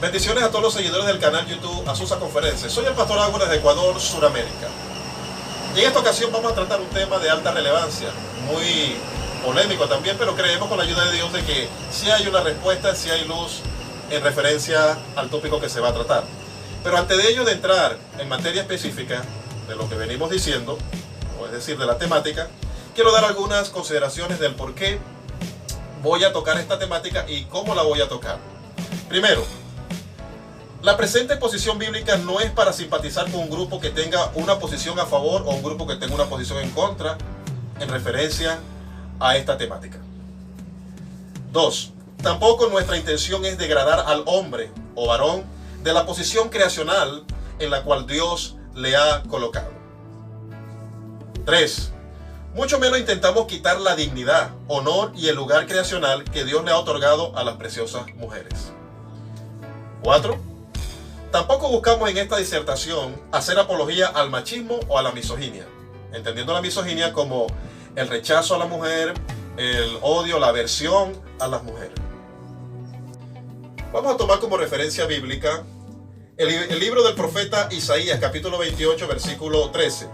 Bendiciones a todos los seguidores del canal YouTube Azusa Conferencias. Soy el Pastor Águila de Ecuador, Suramérica. Y en esta ocasión vamos a tratar un tema de alta relevancia, muy polémico también, pero creemos con la ayuda de Dios de que sí hay una respuesta, sí hay luz en referencia al tópico que se va a tratar. Pero antes de ello, de entrar en materia específica de lo que venimos diciendo, o es decir, de la temática, quiero dar algunas consideraciones del por qué voy a tocar esta temática y cómo la voy a tocar. Primero, la presente posición bíblica no es para simpatizar con un grupo que tenga una posición a favor o un grupo que tenga una posición en contra en referencia a esta temática. 2. Tampoco nuestra intención es degradar al hombre o varón de la posición creacional en la cual Dios le ha colocado. 3. Mucho menos intentamos quitar la dignidad, honor y el lugar creacional que Dios le ha otorgado a las preciosas mujeres. 4. Tampoco buscamos en esta disertación hacer apología al machismo o a la misoginia, entendiendo la misoginia como el rechazo a la mujer, el odio, la aversión a las mujeres. Vamos a tomar como referencia bíblica el libro del profeta Isaías, capítulo 28, versículo 13,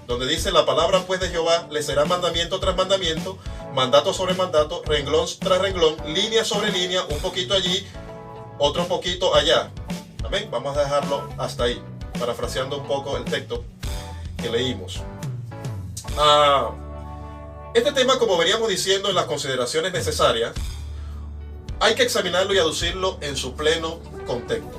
donde dice: la palabra pues de Jehová le será mandamiento tras mandamiento, mandato sobre mandato, renglón tras renglón, línea sobre línea, un poquito allí, otro poquito allá. Amén. Vamos a dejarlo hasta ahí, parafraseando un poco el texto que leímos. Este tema, como veníamos diciendo en las consideraciones necesarias, hay que examinarlo y aducirlo en su pleno contexto.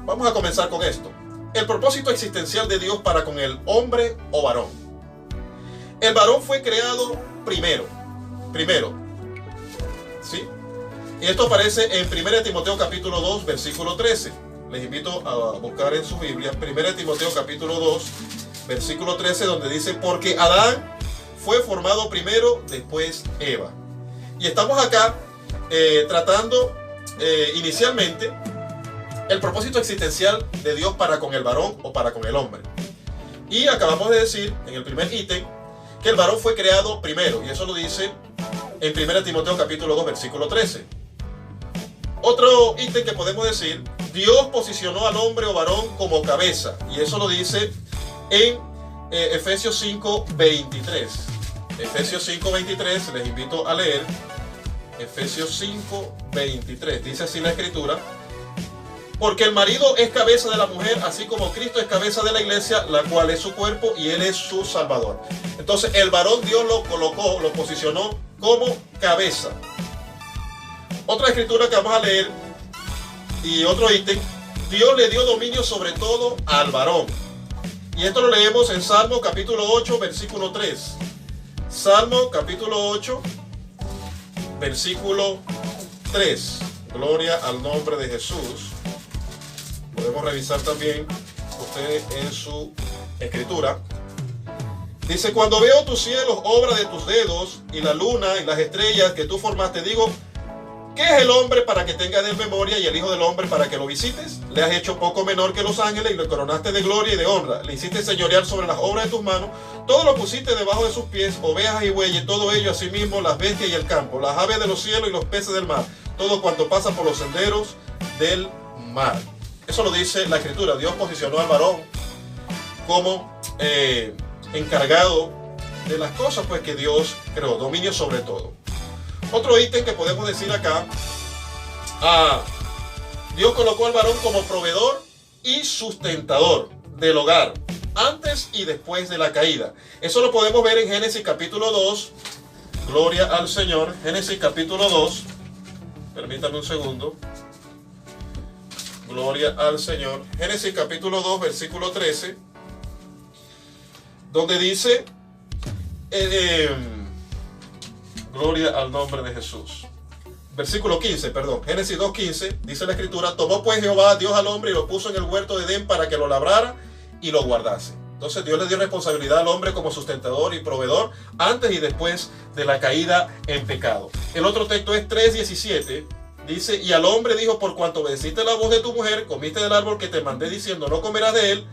Vamos a comenzar con esto. El propósito existencial de Dios para con el hombre o varón. El varón fue creado primero, ¿sí? Y esto aparece en 1 Timoteo capítulo 2, versículo 13. Les invito a buscar en su Biblia 1 Timoteo capítulo 2, versículo 13, donde dice: porque Adán fue formado primero, después Eva. Y estamos acá tratando inicialmente el propósito existencial de Dios para con el varón o para con el hombre. Y acabamos de decir en el primer ítem que el varón fue creado primero, y eso lo dice en 1 Timoteo capítulo 2, versículo 13. Otro ítem que podemos decir: Dios posicionó al hombre o varón como cabeza, y eso lo dice en Efesios 5, 23. Efesios 5, 23, les invito a leer. Efesios 5, 23, dice así la escritura: porque el marido es cabeza de la mujer, así como Cristo es cabeza de la iglesia, la cual es su cuerpo y él es su salvador. Entonces el varón Dios lo colocó, lo posicionó como cabeza. Otra escritura que vamos a leer y otro ítem: Dios le dio dominio sobre todo al varón. Y esto lo leemos en Salmo capítulo 8, versículo 3. Salmo capítulo 8, versículo 3. Gloria al nombre de Jesús. Podemos revisar también usted en su escritura. Dice: cuando veo tus cielos, obra de tus dedos, y la luna y las estrellas que tú formaste, digo: ¿qué es el hombre para que tenga de él memoria, y el hijo del hombre para que lo visites? Le has hecho poco menor que los ángeles y lo coronaste de gloria y de honra. Le hiciste señorear sobre las obras de tus manos. Todo lo pusiste debajo de sus pies, ovejas y bueyes, todo ello asimismo, las bestias y el campo, las aves de los cielos y los peces del mar, todo cuanto pasa por los senderos del mar. Eso lo dice la escritura. Dios posicionó al varón como encargado de las cosas pues que Dios creó, dominio sobre todo. Otro ítem que podemos decir acá: Dios colocó al varón como proveedor y sustentador del hogar, antes y después de la caída. Eso lo podemos ver en Génesis capítulo 2. Gloria al Señor. Génesis capítulo 2. Permítame un segundo. Gloria al Señor. Génesis capítulo 2, versículo 13. Donde dice... gloria al nombre de Jesús. Versículo 15, perdón. Génesis 2:15, dice la escritura: tomó pues Jehová Dios al hombre y lo puso en el huerto de Edén para que lo labrara y lo guardase. Entonces Dios le dio responsabilidad al hombre como sustentador y proveedor antes y después de la caída en pecado. El otro texto es 3:17. Dice: y al hombre dijo: por cuanto obedeciste la voz de tu mujer, comiste del árbol que te mandé diciendo: no comerás de él,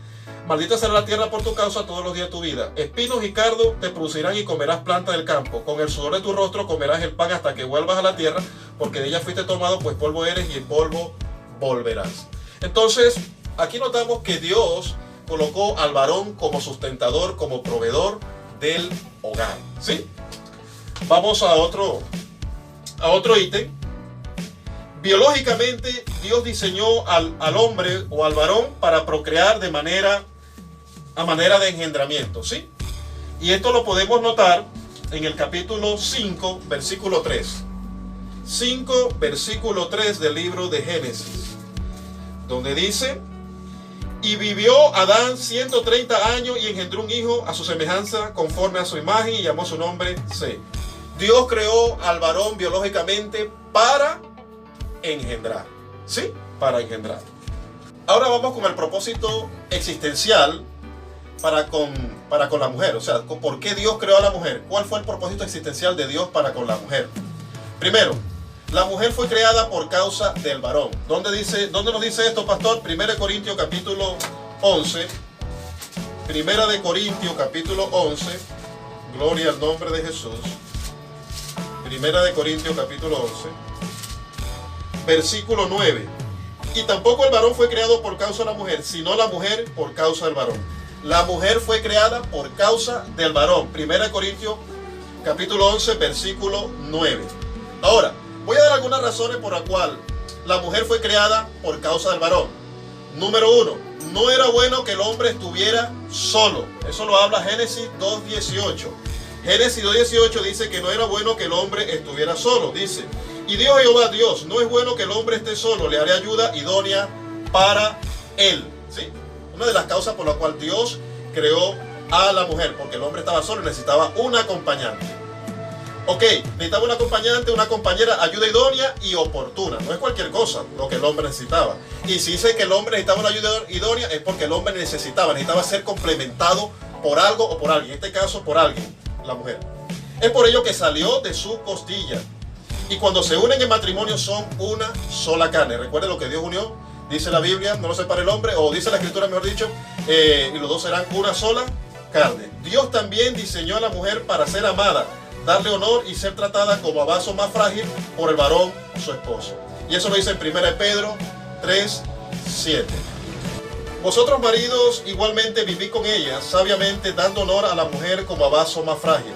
Maldita será la tierra por tu causa todos los días de tu vida. Espinos y cardo te producirán y comerás planta del campo. Con el sudor de tu rostro comerás el pan hasta que vuelvas a la tierra, porque de ella fuiste tomado, pues polvo eres y en polvo volverás. Entonces, aquí notamos que Dios colocó al varón como sustentador, como proveedor del hogar. ¿Sí? Vamos a otro ítem. Biológicamente, Dios diseñó al hombre o al varón para procrear a manera de engendramiento, ¿sí? Y esto lo podemos notar en el capítulo 5, versículo 3. 5, versículo 3 del libro de Génesis, donde dice: y vivió Adán 130 años y engendró un hijo a su semejanza, conforme a su imagen, y llamó su nombre Set. Dios creó al varón biológicamente para engendrar, ¿sí? Para engendrar. Ahora vamos con el propósito existencial para con la mujer. O sea, ¿por qué Dios creó a la mujer? ¿Cuál fue el propósito existencial de Dios para con la mujer? Primero, la mujer fue creada por causa del varón. ¿Dónde nos dice esto, pastor? 1 Corintios capítulo 11. 1 Corintios capítulo 11. Gloria al nombre de Jesús. 1 Corintios capítulo 11. Versículo 9. Y tampoco el varón fue creado por causa de la mujer, sino la mujer por causa del varón. La mujer fue creada por causa del varón. 1 Corintios capítulo 11, versículo 9. Ahora, voy a dar algunas razones por las cuales la mujer fue creada por causa del varón. Número 1, no era bueno que el hombre estuviera solo. Eso lo habla Génesis 2.18. Génesis 2.18 dice que no era bueno que el hombre estuviera solo. Dice: y dijo Jehová Dios, no es bueno que el hombre esté solo, le haré ayuda idónea para él. ¿Sí? Una de las causas por la cual Dios creó a la mujer, porque el hombre estaba solo y necesitaba un acompañante. Ok, necesitaba un acompañante, una compañera, ayuda idónea y oportuna. No es cualquier cosa lo que el hombre necesitaba. Y si dice que el hombre necesitaba una ayuda idónea, es porque el hombre necesitaba ser complementado por algo o por alguien. En este caso, por alguien, la mujer. Es por ello que salió de su costilla. Y cuando se unen en matrimonio son una sola carne. Recuerde lo que Dios unió. Dice la Biblia, no lo separe el hombre, o dice la Escritura, mejor dicho, y los dos serán una sola carne. Dios también diseñó a la mujer para ser amada, darle honor y ser tratada como a vaso más frágil por el varón, su esposo. Y eso lo dice en 1 Pedro 3:7. Vosotros, maridos, igualmente vivid con ella, sabiamente dando honor a la mujer como a vaso más frágil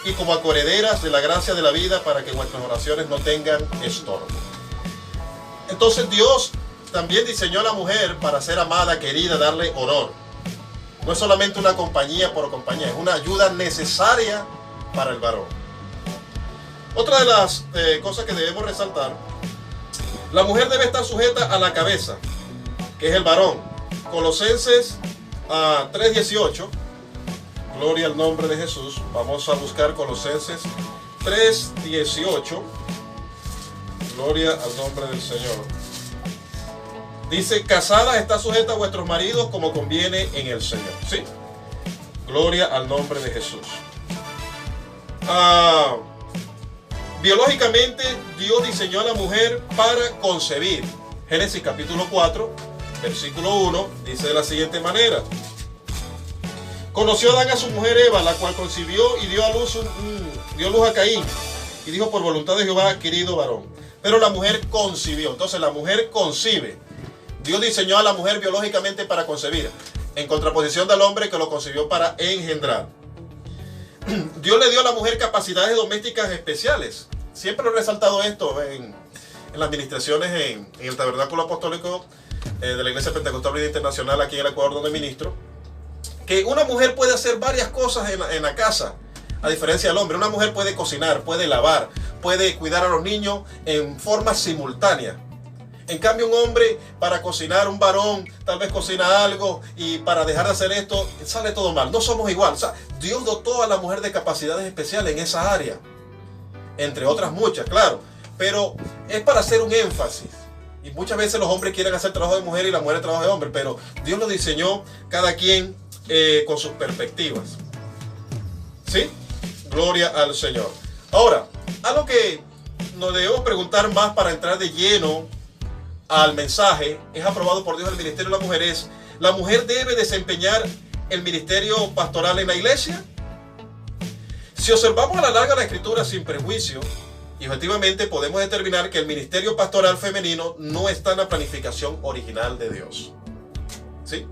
y como a coherederas de la gracia de la vida, para que vuestras oraciones no tengan estorbo. Entonces Dios también diseñó a la mujer para ser amada, querida, darle honor. No es solamente una compañía por compañía, es una ayuda necesaria para el varón. Otra de las cosas que debemos resaltar: la mujer debe estar sujeta a la cabeza, que es el varón. Colosenses 3:18. Gloria al nombre de Jesús. Vamos a buscar Colosenses 3:18. Gloria al nombre del Señor. Dice: casadas, está sujeta a vuestros maridos como conviene en el Señor. ¿Sí? Gloria al nombre de Jesús. Biológicamente, Dios diseñó a la mujer para concebir. Génesis capítulo 4, versículo 1, dice de la siguiente manera: conoció Adán a su mujer Eva, la cual concibió y dio luz a Caín, y dijo: por voluntad de Jehová, querido varón. Pero la mujer concibió. Entonces la mujer concibe. Dios diseñó a la mujer biológicamente para concebir, en contraposición del hombre que lo concibió para engendrar. Dios le dio a la mujer capacidades domésticas especiales. Siempre he resaltado esto en las administraciones en el Tabernáculo Apostólico de la Iglesia Pentecostal Unida Internacional aquí en el Ecuador, donde ministro, que una mujer puede hacer varias cosas en la casa, a diferencia del hombre. Una mujer puede cocinar, puede lavar, puede cuidar a los niños en forma simultánea. En cambio, un hombre, para cocinar, un varón tal vez cocina algo, y para dejar de hacer esto sale todo mal. No somos igual. O sea, Dios dotó a la mujer de capacidades especiales en esa área, entre otras muchas, claro, pero es para hacer un énfasis. Y muchas veces los hombres quieren hacer trabajo de mujer y las mujeres trabajo de hombre, pero Dios lo diseñó cada quien con sus perspectivas. ¿Sí? Gloria al Señor. Ahora, algo que nos debemos preguntar más para entrar de lleno al mensaje: ¿es aprobado por Dios el ministerio de la mujer? Es: ¿La mujer debe desempeñar el ministerio pastoral en la iglesia? Si observamos a la larga la Escritura sin prejuicio, y objetivamente podemos determinar que el ministerio pastoral femenino no está en la planificación original de Dios. ¿Sí?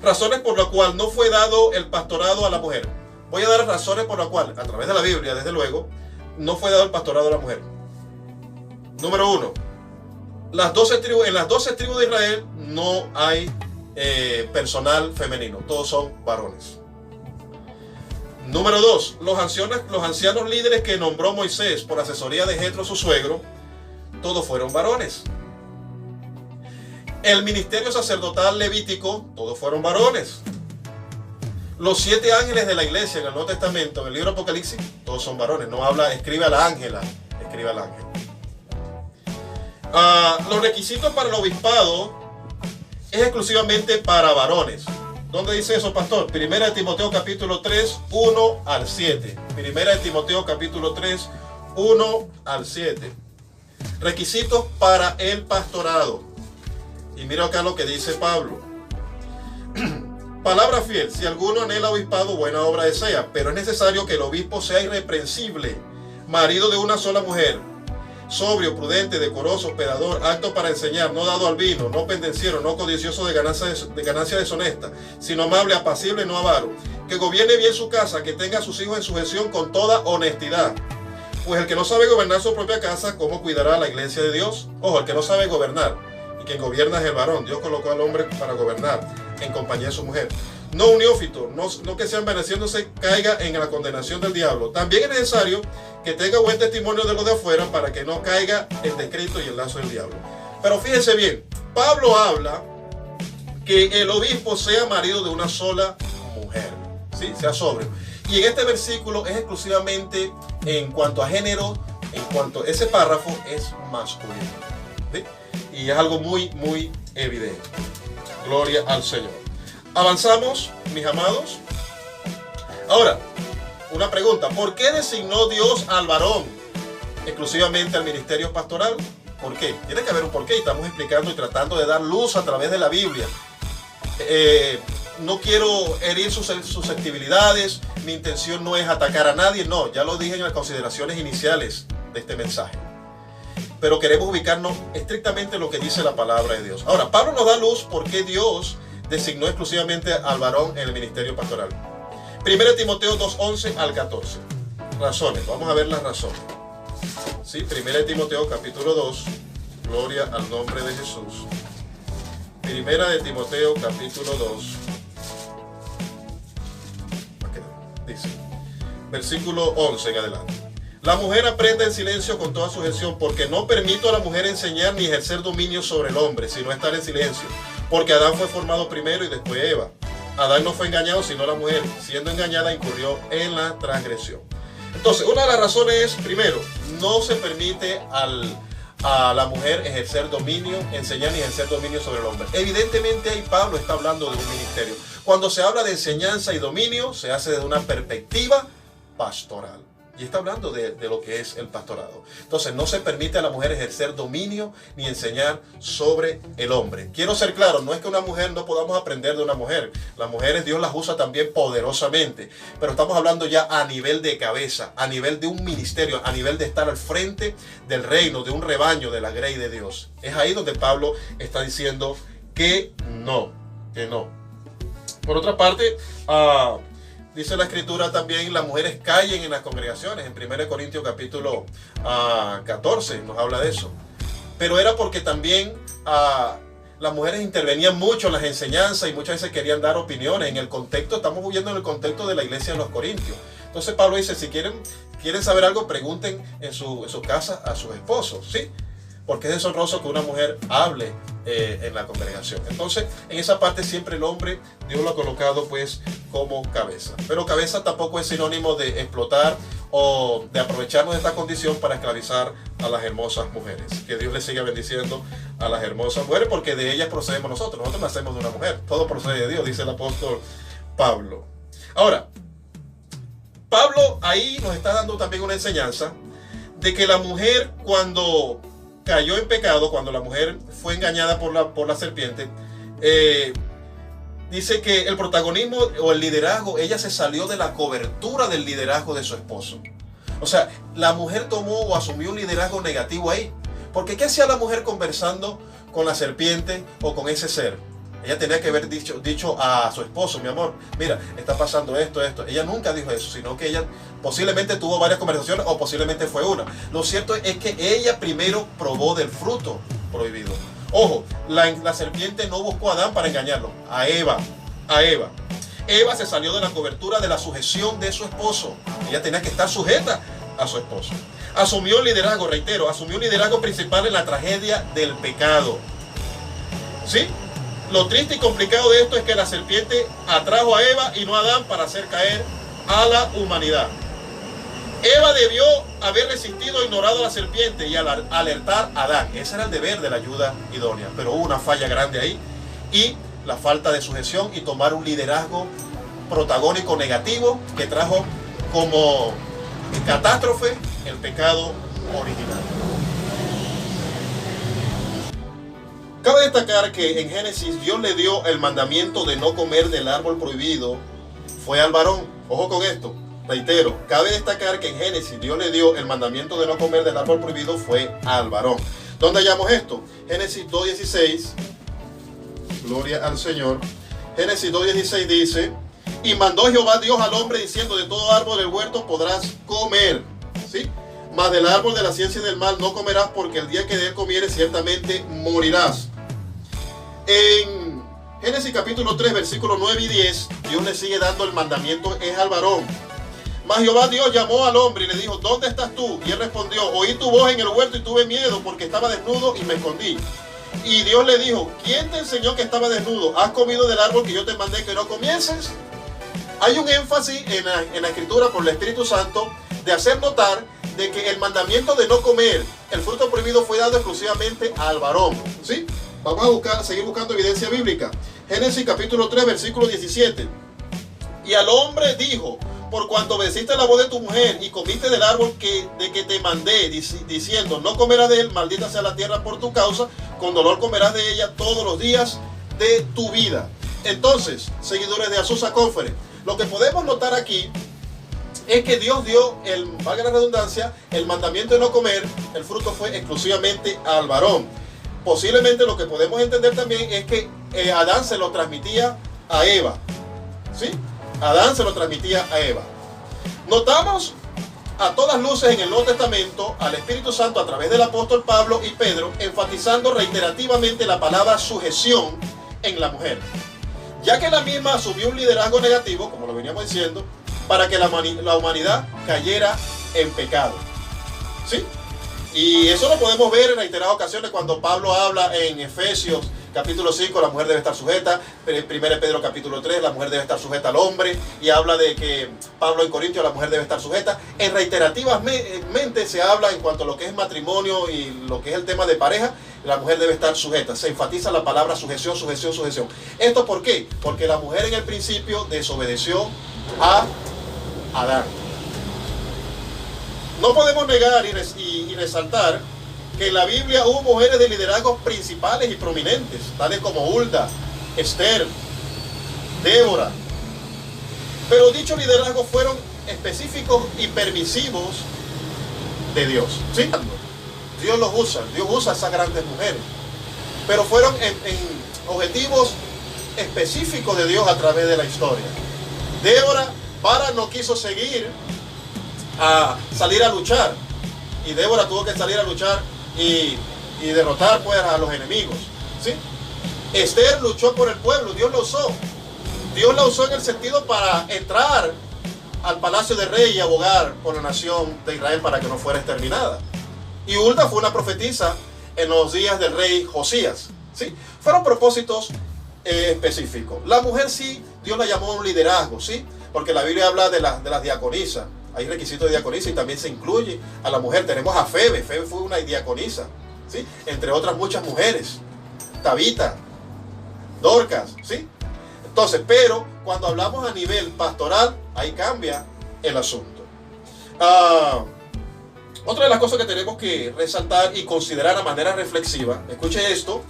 Razones por las cuales no fue dado el pastorado a la mujer. Voy a dar razones por las cuales, a través de la Biblia, desde luego, no fue dado el pastorado a la mujer. Número 1. En las 12 tribus de Israel no hay personal femenino. Todos son varones. Número 2. Los ancianos líderes que nombró Moisés por asesoría de Jetro, su suegro, todos fueron varones. El ministerio sacerdotal levítico, todos fueron varones. Los 7 ángeles de la iglesia en el Nuevo Testamento, en el libro Apocalipsis, todos son varones. No habla, escribe a la ángela, escribe al ángel. Los requisitos para el obispado es exclusivamente para varones. ¿Dónde dice eso, pastor? Primera de Timoteo capítulo 3, 1 al 7. Primera de Timoteo capítulo 3, 1 al 7. Requisitos para el pastorado. Y mira acá lo que dice Pablo. Palabra fiel. Si alguno anhela obispado, buena obra desea. Pero es necesario que el obispo sea irreprensible, marido de una sola mujer, sobrio, prudente, decoroso, hospedador, apto para enseñar, no dado al vino, no pendenciero, no codicioso de ganancia deshonesta, sino amable, apacible, no avaro, que gobierne bien su casa, que tenga a sus hijos en sujeción con toda honestidad. Pues el que no sabe gobernar su propia casa, ¿cómo cuidará la iglesia de Dios? Ojo, el que no sabe gobernar, y quien gobierna es el varón. Dios colocó al hombre para gobernar en compañía de su mujer. No un neófito, no que sea envaneciéndose caiga en la condenación del diablo. También es necesario que tenga buen testimonio de los de afuera para que no caiga en descrito y el lazo del diablo. Pero fíjense bien, Pablo habla que el obispo sea marido de una sola mujer, ¿sí? Sea sobrio. Y en este versículo es exclusivamente en cuanto a género, en cuanto a ese párrafo es masculino, ¿sí? Y es algo muy, muy evidente. Gloria al Señor. Avanzamos, mis amados. Ahora, una pregunta. ¿Por qué designó Dios al varón exclusivamente al ministerio pastoral? ¿Por qué? Tiene que haber un porqué y estamos explicando y tratando de dar luz a través de la Biblia. No quiero herir sus susceptibilidades. Mi intención no es atacar a nadie. No, ya lo dije en las consideraciones iniciales de este mensaje. Pero queremos ubicarnos estrictamente en lo que dice la palabra de Dios. Ahora, Pablo nos da luz por qué Dios designó exclusivamente al varón en el ministerio pastoral. 1 Timoteo 2:11 al 14. Razones, vamos a ver las razones. ¿Sí? 1 Timoteo capítulo 2, gloria al nombre de Jesús. 1 Timoteo capítulo 2, dice, versículo 11 en adelante. La mujer aprenda en silencio con toda sujeción, porque no permito a la mujer enseñar ni ejercer dominio sobre el hombre, sino estar en silencio. Porque Adán fue formado primero y después Eva. Adán no fue engañado, sino la mujer. Siendo engañada, incurrió en la transgresión. Entonces, una de las razones es, primero, no se permite a la mujer ejercer dominio, enseñar ni ejercer dominio sobre el hombre. Evidentemente, ahí Pablo está hablando de un ministerio. Cuando se habla de enseñanza y dominio, se hace desde una perspectiva pastoral. Y está hablando de lo que es el pastorado. Entonces no se permite a la mujer ejercer dominio ni enseñar sobre el hombre. Quiero ser claro, no es que una mujer no podamos aprender de una mujer. Las mujeres Dios las usa también poderosamente. Pero estamos hablando ya a nivel de cabeza, a nivel de un ministerio, a nivel de estar al frente del reino, de un rebaño, de la grey de Dios. Es ahí donde Pablo está diciendo que no, que no. Por otra parte, dice la Escritura también, las mujeres callen en las congregaciones. En 1 Corintios capítulo 14 nos habla de eso. Pero era porque también las mujeres intervenían mucho en las enseñanzas y muchas veces querían dar opiniones. En el contexto, estamos viviendo en el contexto de la iglesia de los Corintios. Entonces Pablo dice, si quieren saber algo, pregunten en su casa a sus esposos, ¿sí? Porque es deshonroso que una mujer hable en la congregación. Entonces, en esa parte siempre el hombre, Dios lo ha colocado pues como cabeza. Pero cabeza tampoco es sinónimo de explotar o de aprovecharnos de esta condición para esclavizar a las hermosas mujeres. Que Dios les siga bendiciendo a las hermosas mujeres, porque de ellas procedemos nosotros. Nosotros nacemos de una mujer. Todo procede de Dios, dice el apóstol Pablo. Ahora, Pablo ahí nos está dando también una enseñanza de que la mujer, cuando cayó en pecado, cuando la mujer fue engañada por la serpiente, dice que el protagonismo o el liderazgo, ella se salió de la cobertura del liderazgo de su esposo. O sea, la mujer tomó o asumió un liderazgo negativo ahí. Porque ¿qué hacía la mujer conversando con la serpiente o con ese ser? Ella tenía que haber dicho a su esposo, mi amor, mira, está pasando esto. Ella nunca dijo eso, sino que ella posiblemente tuvo varias conversaciones o posiblemente fue una. Lo cierto es que ella primero probó del fruto prohibido. Ojo, la serpiente no buscó a Adán para engañarlo, a Eva. Eva se salió de la cobertura de la sujeción de su esposo. Ella tenía que estar sujeta a su esposo. Asumió el liderazgo, reitero, asumió el liderazgo principal en la tragedia del pecado. ¿Sí? Lo triste y complicado de esto es que la serpiente atrajo a Eva y no a Adán para hacer caer a la humanidad. Eva debió haber resistido e ignorado a la serpiente y alertar a Adán. Ese era el deber de la ayuda idónea. Pero hubo una falla grande ahí y la falta de sujeción y tomar un liderazgo protagónico negativo que trajo como catástrofe el pecado original. Cabe destacar que en Génesis Dios le dio el mandamiento de no comer del árbol prohibido, fue al varón. Ojo con esto, reitero, cabe destacar que en Génesis Dios le dio el mandamiento de no comer del árbol prohibido, fue al varón. ¿Dónde hallamos esto? Génesis 2.16, gloria al Señor. Génesis 2.16 dice, y mandó Jehová Dios al hombre diciendo, de todo árbol del huerto podrás comer, ¿sí? Mas del árbol de la ciencia y del mal no comerás, porque el día que de él comieres ciertamente morirás. En Génesis capítulo 3, versículos 9 y 10, Dios le sigue dando el mandamiento, es al varón. Mas Jehová Dios llamó al hombre y le dijo, ¿dónde estás tú? Y él respondió, oí tu voz en el huerto y tuve miedo porque estaba desnudo y me escondí. Y Dios le dijo, ¿quién te enseñó que estaba desnudo? ¿Has comido del árbol que yo te mandé que no comieses? Hay un énfasis en la escritura por el Espíritu Santo de hacer notar de que el mandamiento de no comer el fruto prohibido fue dado exclusivamente al varón, ¿sí? Vamos a seguir buscando evidencia bíblica. Génesis capítulo 3, versículo 17. Y al hombre dijo, por cuanto obedeciste la voz de tu mujer y comiste del árbol de que te mandé, diciendo, no comerás de él, maldita sea la tierra por tu causa, con dolor comerás de ella todos los días de tu vida. Entonces, seguidores de Azusa Conference, lo que podemos notar aquí es que Dios dio, valga la redundancia, el mandamiento de no comer, el fruto fue exclusivamente al varón. Posiblemente lo que podemos entender también es que Adán se lo transmitía a Eva, ¿sí? Adán se lo transmitía a Eva. Notamos a todas luces en el Nuevo Testamento al Espíritu Santo a través del apóstol Pablo y Pedro enfatizando reiterativamente la palabra sujeción en la mujer, ya que la misma asumió un liderazgo negativo, como lo veníamos diciendo, para que la humanidad cayera en pecado, ¿sí? Y eso lo podemos ver en reiteradas ocasiones cuando Pablo habla en Efesios capítulo 5, la mujer debe estar sujeta. En 1 Pedro capítulo 3, la mujer debe estar sujeta al hombre. Y habla de que Pablo en Corintios, la mujer debe estar sujeta. En reiterativamente se habla en cuanto a lo que es matrimonio y lo que es el tema de pareja, la mujer debe estar sujeta. Se enfatiza la palabra sujeción, sujeción, sujeción. ¿Esto por qué? Porque la mujer en el principio desobedeció a Adán. No podemos negar y resaltar que en la Biblia hubo mujeres de liderazgos principales y prominentes, tales como Hulda, Esther, Débora. Pero dichos liderazgos fueron específicos y permisivos de Dios, ¿sí? Dios los usa, Dios usa a esas grandes mujeres, pero fueron en objetivos específicos de Dios a través de la historia. Débora no quiso seguir a salir a luchar, y Débora tuvo que salir a luchar y derrotar pues a los enemigos, ¿sí? Esther luchó por el pueblo, Dios la usó en el sentido para entrar al palacio de rey y abogar por la nación de Israel para que no fuera exterminada. Y Hulda fue una profetisa en los días del rey Josías, ¿sí? Fueron propósitos específicos. La mujer sí, Dios la llamó a un liderazgo, ¿sí? Porque la Biblia habla de las diaconisas. Hay requisitos de diaconisa y también se incluye a la mujer. Tenemos a Febe fue una diaconisa, ¿sí? Entre otras muchas mujeres. Tabita, Dorcas, ¿sí? Entonces, pero cuando hablamos a nivel pastoral, ahí cambia el asunto. Otra de las cosas que tenemos que resaltar y considerar a manera reflexiva, escuche esto,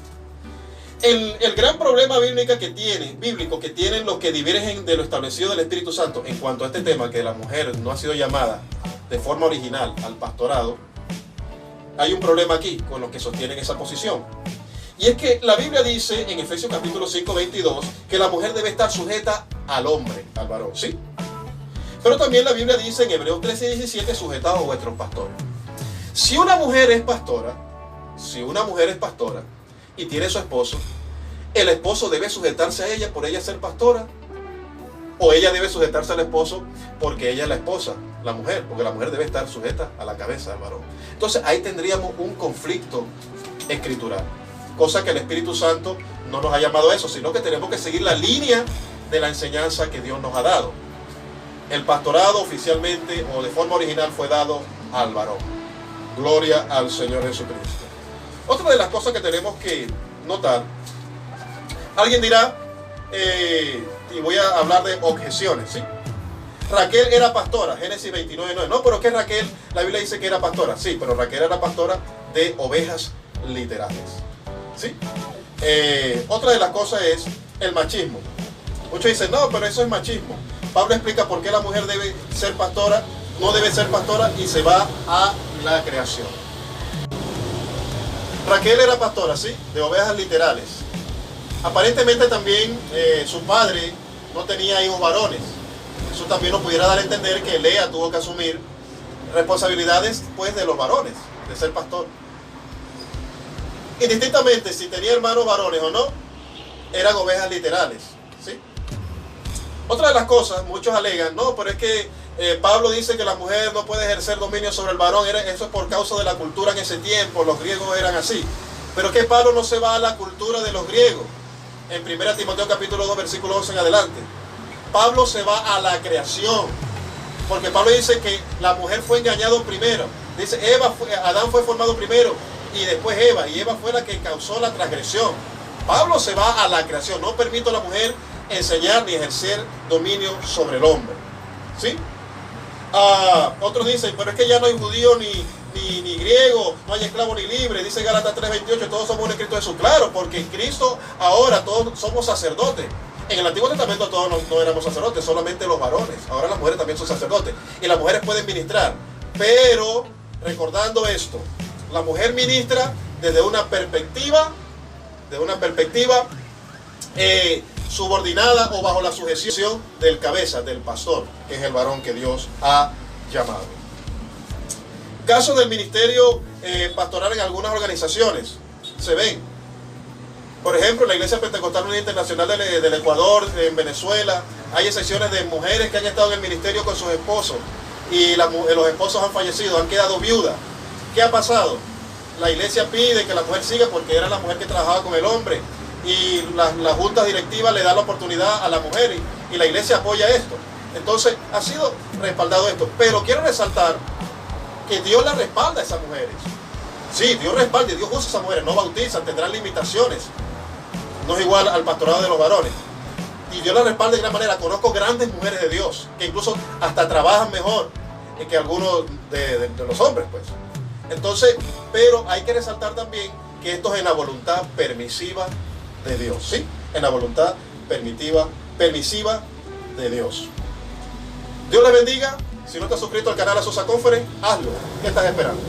El gran problema bíblico que tienen los que divergen de lo establecido del Espíritu Santo en cuanto a este tema, que la mujer no ha sido llamada de forma original al pastorado, hay un problema aquí con los que sostienen esa posición. Y es que la Biblia dice en Efesios capítulo 5, 22, que la mujer debe estar sujeta al hombre, al varón, ¿sí? Pero también la Biblia dice en Hebreos 13, 17, sujetados a vuestros pastores. Si una mujer es pastora y tiene su esposo, el esposo debe sujetarse a ella por ella ser pastora, o ella debe sujetarse al esposo porque ella es la esposa, la mujer, porque la mujer debe estar sujeta a la cabeza del varón. Entonces ahí tendríamos un conflicto escritural, cosa que el Espíritu Santo no nos ha llamado a eso, sino que tenemos que seguir la línea de la enseñanza que Dios nos ha dado. El pastorado oficialmente o de forma original fue dado al varón. Gloria al Señor Jesucristo. Otra de las cosas que tenemos que notar, alguien dirá, y voy a hablar de objeciones, ¿sí? Raquel era pastora, Génesis 29:9. No, pero que Raquel, la Biblia dice que era pastora. Sí, pero Raquel era pastora de ovejas literales, ¿sí? Otra de las cosas es el machismo. Muchos dicen, no, pero eso es machismo. Pablo explica por qué la mujer debe ser pastora, no debe ser pastora, y se va a la creación. Raquel era pastora, ¿sí? De ovejas literales. Aparentemente también su padre no tenía hijos varones. Eso también nos pudiera dar a entender que Lea tuvo que asumir responsabilidades, pues, de los varones, de ser pastor. Indistintamente si tenía hermanos varones o no, eran ovejas literales, ¿sí? Otra de las cosas, muchos alegan, no, pero es que Pablo dice que la mujer no puede ejercer dominio sobre el varón, eso es por causa de la cultura en ese tiempo, los griegos eran así. Pero es que Pablo no se va a la cultura de los griegos, en 1 Timoteo capítulo 2, versículo 11 en adelante. Pablo se va a la creación, porque Pablo dice que la mujer fue engañada primero. Dice, Adán fue formado primero y después Eva, y Eva fue la que causó la transgresión. Pablo se va a la creación, no permite a la mujer enseñar ni ejercer dominio sobre el hombre, ¿sí? Otros dicen, pero es que ya no hay judío ni griego, no hay esclavo ni libre, dice Gálatas 3:28, todos somos un Cristo Jesús. Claro, porque en Cristo ahora todos somos sacerdotes. En el Antiguo Testamento todos no éramos sacerdotes, solamente los varones. Ahora las mujeres también son sacerdotes y las mujeres pueden ministrar, pero recordando esto, la mujer ministra desde una perspectiva subordinada o bajo la sujeción del cabeza, del pastor, que es el varón que Dios ha llamado. Casos del ministerio pastoral en algunas organizaciones se ven. Por ejemplo, en la Iglesia Pentecostal Unida Internacional del Ecuador, en Venezuela, hay excepciones de mujeres que han estado en el ministerio con sus esposos y los esposos han fallecido, han quedado viudas. ¿Qué ha pasado? La iglesia pide que la mujer siga porque era la mujer que trabajaba con el hombre y las juntas directivas le dan la oportunidad a la mujer y la iglesia apoya esto. Entonces ha sido respaldado esto, pero quiero resaltar que Dios la respalda a esas mujeres. Sí, Dios respalda y Dios usa a esas mujeres, no bautizan, tendrán limitaciones, no es igual al pastorado de los varones, y Dios la respalda de gran manera. Conozco grandes mujeres de Dios que incluso hasta trabajan mejor que algunos de los hombres, pues. Entonces, pero hay que resaltar también que esto es en la voluntad permisiva de Dios, ¿sí? En la voluntad permisiva de Dios. Dios les bendiga. Si no te has suscrito al canal Azusa Conference, hazlo. ¿Qué estás esperando?